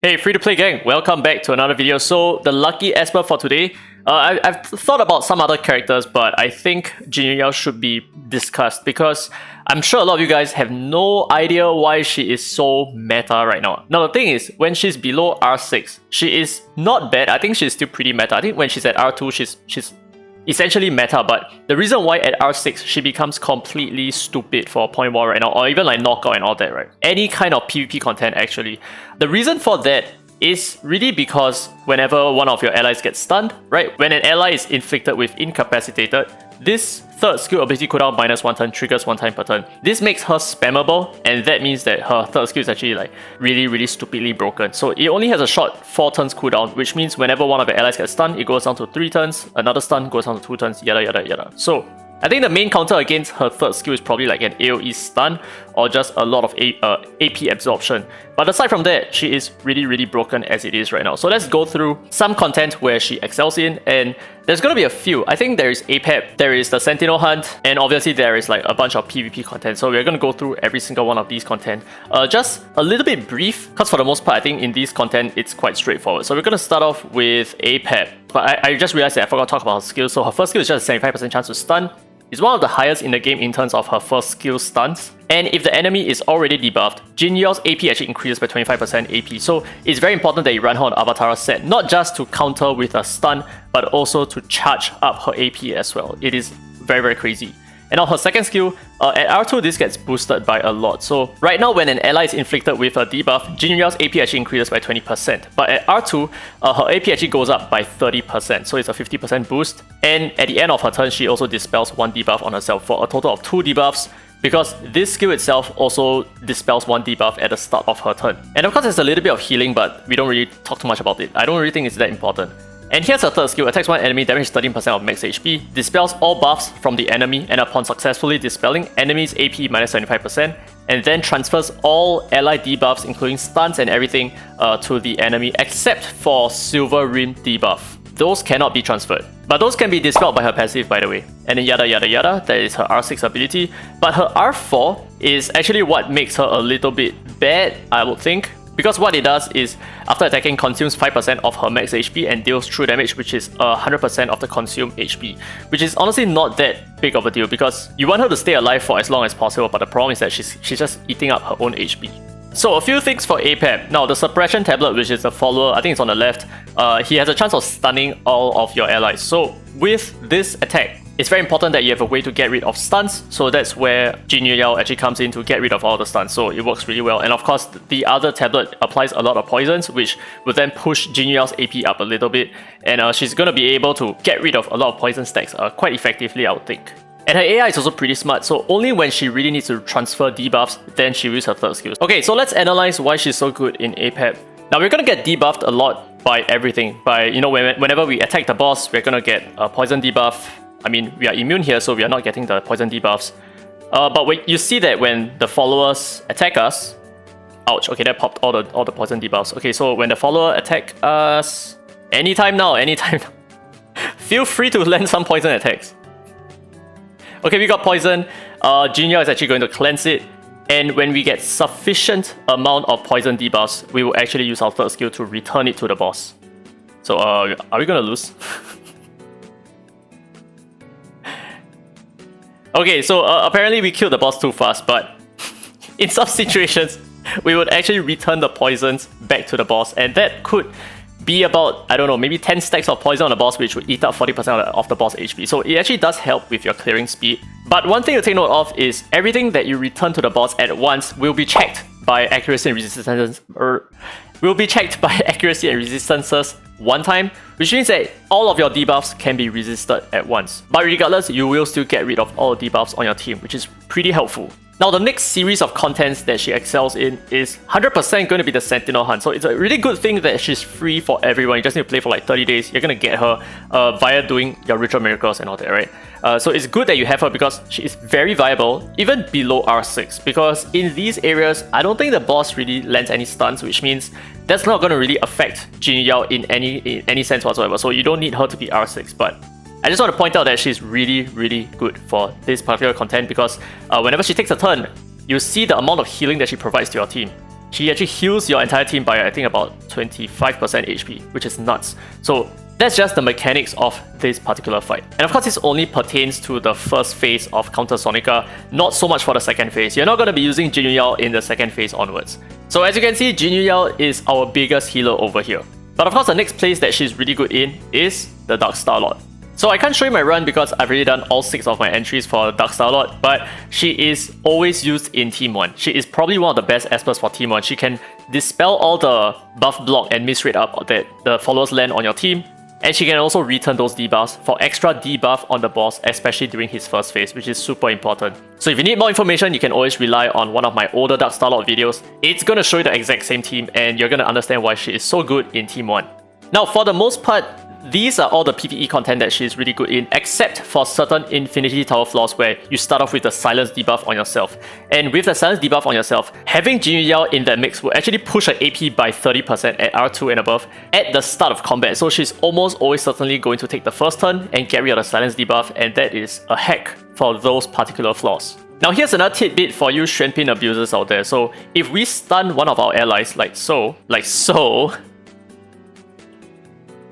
Hey, free-to-play gang, welcome back to another video. So, the lucky Esper for today, I've thought about some other characters, but I think Jinyu should be discussed because I'm sure a lot of you guys have no idea why she is so meta right now. Now, the thing is, when she's below R6, she is not bad. I think she's still pretty meta. I think when she's at R2, she's essentially meta, but the reason why at R6 she becomes completely stupid for point war right now, or even like knockout and all that, right? Any kind of PvP content actually. The reason for that is really because whenever one of your allies gets stunned, right? When an ally is inflicted with incapacitated, this third skill ability cooldown -1 turn triggers 1 time per turn. This makes her spammable, and that means that her third skill is actually like really stupidly broken. So it only has a short 4 turns cooldown, which means whenever one of your allies gets stunned, it goes down to 3 turns, another stun goes down to 2 turns, yada yada yada. So I think the main counter against her third skill is probably like an AoE stun or just a lot of AP absorption. But aside from that, she is really broken as it is right now. So let's go through some content where she excels in, and there's gonna be a few. I think there is Apom, there is the Sentinel hunt, and obviously there is like a bunch of PvP content. So we're gonna go through every single one of these content. Just a little bit brief, because for the most part, I think in these content, it's quite straightforward. So we're gonna start off with Apom. But I just realized that I forgot to talk about her skill. So her first skill is just a 75% chance to stun. It's one of the highest in the game in terms of her first skill stuns. And if the enemy is already debuffed, Jinyu's AP actually increases by 25% AP. So it's very important that you run her on Avatar set, not just to counter with a stun, but also to charge up her AP as well. It is very crazy. And on her second skill, at R2 this gets boosted by a lot. So right now when an ally is inflicted with a debuff, Jinyu's AP actually increases by 20%. But at R2, her AP actually goes up by 30%. So it's a 50% boost. And at the end of her turn, she also dispels 1 debuff on herself for a total of 2 debuffs. Because this skill itself also dispels 1 debuff at the start of her turn. And of course there's a little bit of healing, but we don't really talk too much about it. I don't really think it's that important. And here's her third skill, attacks one enemy, damages 13% of max HP, dispels all buffs from the enemy, and upon successfully dispelling, enemy's AP -75%, and then transfers all ally debuffs, including stuns and everything, to the enemy, except for Silver Rim debuff. Those cannot be transferred. But those can be dispelled by her passive, by the way. And then yada yada yada, that is her R6 ability. But her R4 is actually what makes her a little bit bad, I would think. Because what it does is, after attacking, consumes 5% of her max HP and deals true damage, which is 100% of the consumed HP. Which is honestly not that big of a deal, because you want her to stay alive for as long as possible, but the problem is that she's just eating up her own HP. So a few things for Apom. Now the suppression tablet, which is the follower, I think it's on the left, he has a chance of stunning all of your allies. So with this attack, it's very important that you have a way to get rid of stuns, so that's where Jinyu actually comes in to get rid of all the stuns, so it works really well. And of course, the other tablet applies a lot of poisons, which will then push Jinyu's AP up a little bit, and she's going to be able to get rid of a lot of poison stacks quite effectively, I would think. And her AI is also pretty smart, so only when she really needs to transfer debuffs, then she uses her third skill. Okay, so let's analyze why she's so good in Apom. Now we're going to get debuffed a lot by everything. By, you know, whenever we attack the boss, we're going to get a poison debuff. I mean, we are immune here, so we are not getting the poison debuffs. But you see that when the followers attack us... Ouch, okay, that popped all the poison debuffs. Okay, so when the follower attack us... Anytime now. Feel free to land some poison attacks. Okay, we got poison. Jinyu is actually going to cleanse it. And when we get sufficient amount of poison debuffs, we will actually use our third skill to return it to the boss. So, are we gonna lose? Okay, so apparently we killed the boss too fast, but in some situations, we would actually return the poisons back to the boss, and that could be about, I don't know, maybe 10 stacks of poison on the boss, which would eat up 40% of the boss HP. So it actually does help with your clearing speed. But one thing to take note of is everything that you return to the boss at once will be checked by accuracy and resistances. One time, which means that all of your debuffs can be resisted at once. But regardless, you will still get rid of all the debuffs on your team, which is pretty helpful. Now the next series of contents that she excels in is 100% going to be the Sentinel hunt. So it's a really good thing that she's free for everyone. You just need to play for like 30 days. You're going to get her via doing your ritual miracles and all that, right? So it's good that you have her because she is very viable, even below R6. Because in these areas, I don't think the boss really lands any stuns, which means that's not going to really affect Jinyu in any sense whatsoever. So you don't need her to be R6, but I just want to point out that she's really good for this particular content because whenever she takes a turn, you see the amount of healing that she provides to your team. she actually heals your entire team by I think about 25% HP, which is nuts. So that's just the mechanics of this particular fight. And of course, this only pertains to the first phase of Counter Sonica, not so much for the second phase. You're not going to be using Jinyu in the second phase onwards. So as you can see, Jinyu is our biggest healer over here. But of course, the next place that she's really good in is the Dark Starlord. So I can't show you my run because I've already done all 6 of my entries for Dark Starlord, but she is always used in Team 1. She is probably one of the best Espers for Team 1. She can dispel all the buff block and miss rate up that the followers land on your team. And she can also return those debuffs for extra debuff on the boss, especially during his first phase, which is super important. So if you need more information, you can always rely on one of my older Dark Starlord videos. It's going to show you the exact same team, and you're going to understand why she is so good in Team 1. Now, for the most part, these are all the PvE content that she's really good in, except for certain Infinity Tower flaws where you start off with the Silence debuff on yourself. And with the Silence debuff on yourself, having Jinyu in that mix will actually push her AP by 30% at R2 and above at the start of combat. So she's almost always certainly going to take the first turn and get rid of the Silence debuff, and that is a hack for those particular flaws. Now here's another tidbit for you Xuanpin abusers out there. So if we stun one of our allies like so,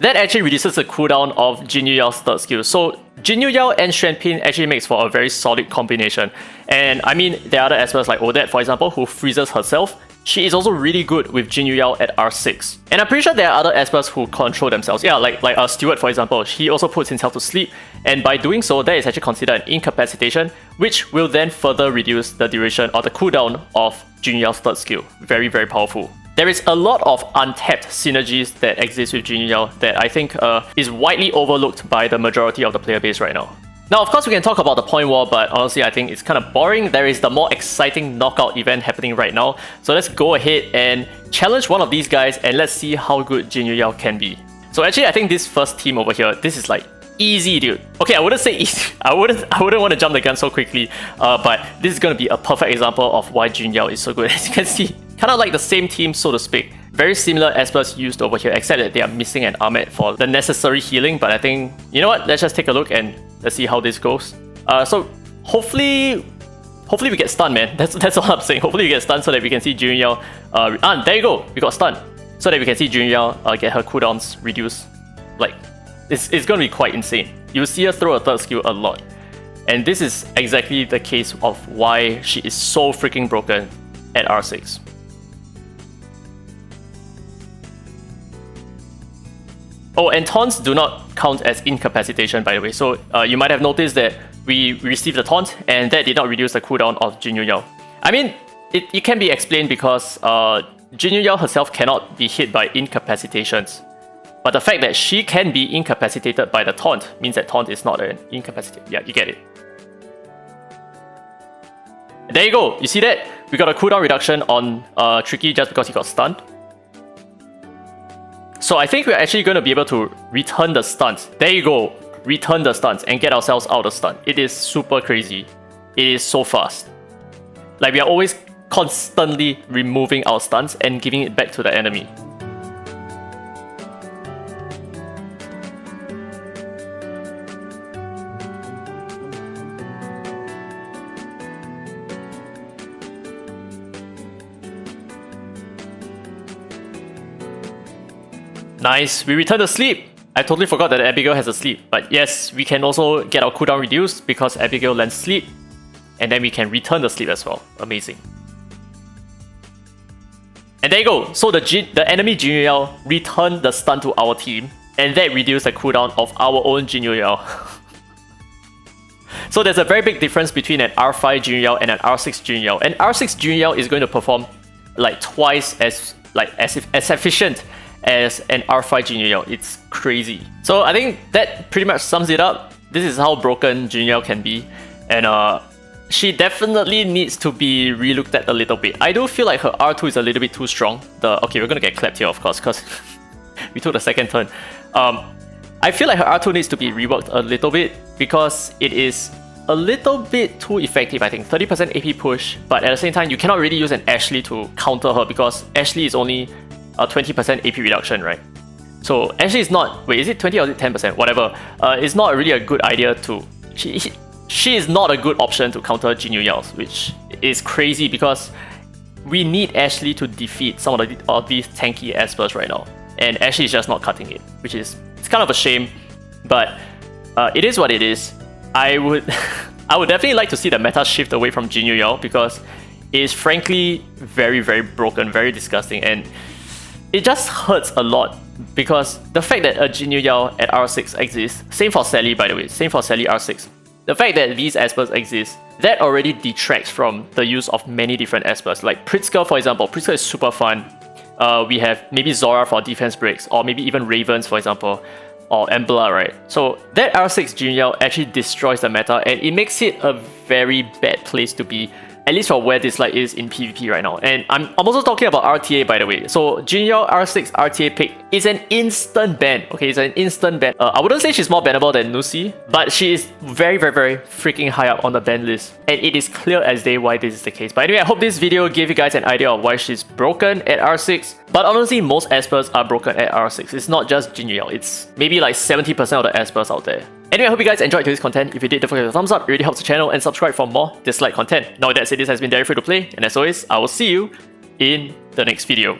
that actually reduces the cooldown of Jinyu's third skill. So Jinyu and Xuanpin actually makes for a very solid combination. And I mean, there are other Espers like Odette, for example, who freezes herself. She is also really good with Jinyu at R6. And I'm pretty sure there are other Espers who control themselves. Yeah, like Stewart, for example. He also puts himself to sleep. And by doing so, that is actually considered an incapacitation, which will then further reduce the duration or the cooldown of Jinyu's third skill. Very, very powerful. There is a lot of untapped synergies that exist with Jinyu that I think is widely overlooked by the majority of the player base right now. Now, of course, we can talk about the point war, but honestly, I think it's kind of boring. There is the more exciting knockout event happening right now. So let's go ahead and challenge one of these guys, and let's see how good Jinyu can be. So actually, I think this first team over here, this is like easy, dude. Okay, I wouldn't say easy. I wouldn't want to jump the gun so quickly, but this is going to be a perfect example of why Jinyu is so good. As you can see, kind of like the same team, so to speak. Very similar Espers used over here, except that they are missing an Ahmed for the necessary healing. But I think, you know what? Let's just take a look and let's see how this goes. So hopefully we get stunned, man. That's all I'm saying. Hopefully we get stunned so that we can see Jinyu. There you go. We got stunned. So that we can see Jinyu get her cooldowns reduced. Like, it's gonna be quite insane. You'll see her throw a third skill a lot. And this is exactly the case of why she is so freaking broken at R6. Oh, and taunts do not count as incapacitation, by the way. So you might have noticed that we received a taunt, and that did not reduce the cooldown of Jinyu. I mean, it can be explained because Jinyu herself cannot be hit by incapacitations. But the fact that she can be incapacitated by the taunt means that taunt is not an incapacitation. Yeah, you get it. There you go. You see that? We got a cooldown reduction on Tricky just because he got stunned. So I think we're actually going to be able to return the stuns. There you go. Return the stuns and get ourselves out of stun. It is super crazy. It is so fast. Like, we are always constantly removing our stuns and giving it back to the enemy. Nice, we return to sleep. I totally forgot that Abigail has a sleep. But yes, we can also get our cooldown reduced because Abigail lands sleep. And then we can return the sleep as well. Amazing. And there you go. So the enemy Jinyu returned the stun to our team. And that reduced the cooldown of our own Jinyu. So there's a very big difference between an R5 Jinyu and an R6 Jinyu. And R6 Jinyu is going to perform like twice as efficient as an R5 Jinyu. It's crazy. So I think that pretty much sums it up. This is how broken Jinyu can be. And she definitely needs to be relooked at a little bit. I do feel like her R2 is a little bit too strong. Okay, we're gonna get clapped here, of course, because we took the second turn. I feel like her R2 needs to be reworked a little bit because it is a little bit too effective, I think. 30% AP push, but at the same time, you cannot really use an Ashley to counter her because Ashley is only a 20% AP reduction, right? So Ashley is not... Wait, is it 20 or is it 10%? Whatever. It's not really a good idea to... She is not a good option to counter Jinyu, which is crazy because we need Ashley to defeat some of these tanky Espers right now. And Ashley is just not cutting it, which is it's kind of a shame, but it is what it is. I would definitely like to see the meta shift away from Jinyu because it is frankly very, very broken, very disgusting, and it just hurts a lot because the fact that a Jinyu at R6 exists, same for Sally by the way, same for Sally R6. The fact that these Espers exist, that already detracts from the use of many different Espers. Like Pritzker, for example, Pritzker is super fun. We have maybe Zora for defense breaks, or maybe even Ravens, for example, or Embla, right? So that R6 Jinyu actually destroys the meta, and it makes it a very bad place to be, at least for where Dislyte is in PvP right now. And I'm also talking about RTA, by the way. So Jinyu R6 RTA pick is an instant ban. Okay, it's an instant ban. I wouldn't say she's more bannable than Nusi, but she is very, very, very freaking high up on the ban list. And it is clear as day why this is the case. But anyway, I hope this video gave you guys an idea of why she's broken at R6. But honestly, most Espers are broken at R6. It's not just Jinyu. It's maybe like 70% of the Espers out there. Anyway, I hope you guys enjoyed today's content. If you did, don't forget to thumbs up. It really helps the channel, and subscribe for more Dislyte content. Now with that said, this has been Derry Free to Play, and as always, I will see you in the next video.